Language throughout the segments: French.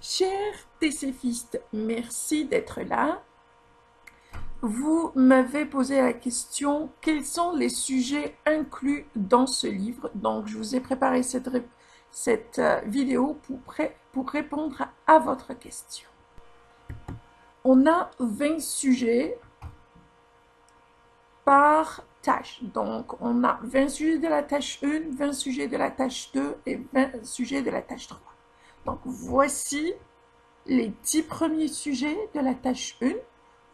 Chers TCFistes, merci d'être là. Vous m'avez posé la question, quels sont les sujets inclus dans ce livre? Donc, je vous ai préparé cette vidéo pour répondre à votre question. On a 20 sujets par tâche. Donc, on a 20 sujets de la tâche 1, 20 sujets de la tâche 2 et 20 sujets de la tâche 3. Donc, voici les 10 premiers sujets de la tâche 1.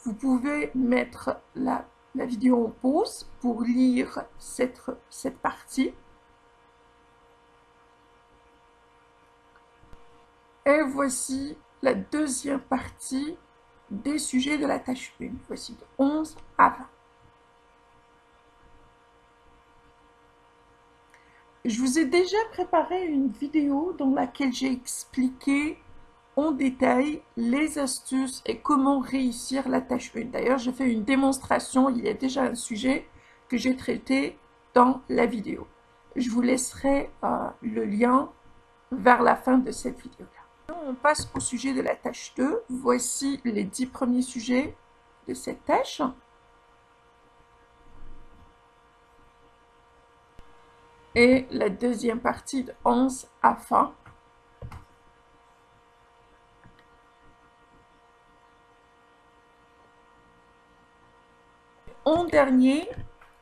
Vous pouvez mettre la vidéo en pause pour lire cette partie. Et voici la deuxième partie des sujets de la tâche 1. Voici de 11 à 20. Je vous ai déjà préparé une vidéo dans laquelle j'ai expliqué en détail les astuces et comment réussir la tâche 1. D'ailleurs, j'ai fait une démonstration, il y a déjà un sujet que j'ai traité dans la vidéo. Je vous laisserai le lien vers la fin de cette vidéo-là. On passe au sujet de la tâche 2. Voici les 10 premiers sujets de cette tâche. Et la deuxième partie de 11 à 20. En dernier,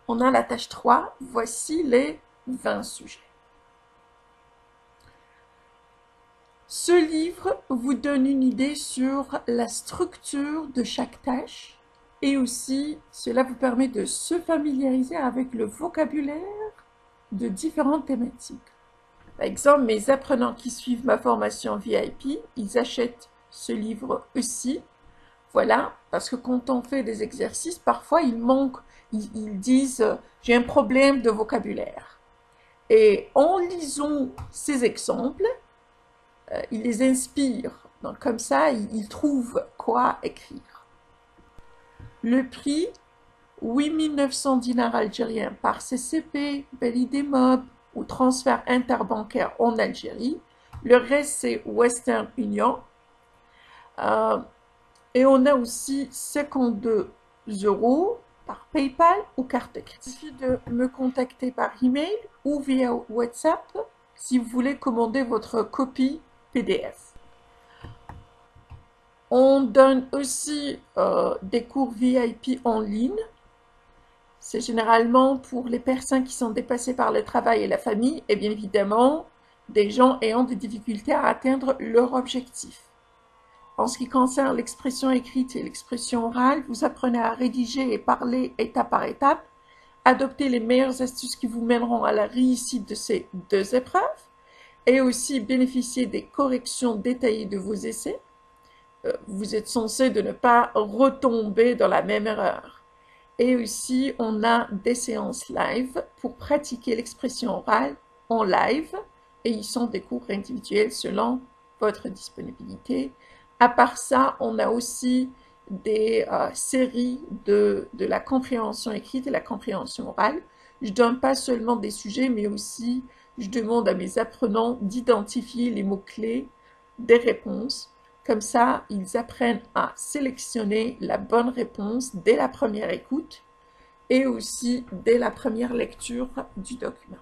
on a la tâche 3. Voici les 20 sujets. Ce livre vous donne une idée sur la structure de chaque tâche et aussi cela vous permet de se familiariser avec le vocabulaire de différentes thématiques. Par exemple, mes apprenants qui suivent ma formation VIP, ils achètent ce livre aussi. Voilà, parce que quand on fait des exercices, parfois il manque, ils disent « j'ai un problème de vocabulaire ». Et en lisant ces exemples, ils les inspirent. Donc comme ça, ils trouvent quoi écrire. Le prix, 8900 dinars algériens par CCP, Belidémob ou transfert interbancaire en Algérie. Le reste, c'est Western Union. Et on a aussi 52 € par PayPal ou carte de crédit. Il suffit de me contacter par email ou via WhatsApp si vous voulez commander votre copie PDF. On donne aussi des cours VIP en ligne. C'est généralement pour les personnes qui sont dépassées par le travail et la famille et bien évidemment des gens ayant des difficultés à atteindre leur objectif. En ce qui concerne l'expression écrite et l'expression orale, vous apprenez à rédiger et parler étape par étape, adopter les meilleures astuces qui vous mèneront à la réussite de ces deux épreuves et aussi bénéficier des corrections détaillées de vos essais. Vous êtes censé de ne pas retomber dans la même erreur. Et aussi, on a des séances live pour pratiquer l'expression orale en live et ils sont des cours individuels selon votre disponibilité. À part ça, on a aussi des séries de la compréhension écrite et la compréhension orale. Je donne pas seulement des sujets, mais aussi je demande à mes apprenants d'identifier les mots-clés des réponses. Comme ça, ils apprennent à sélectionner la bonne réponse dès la première écoute et aussi dès la première lecture du document.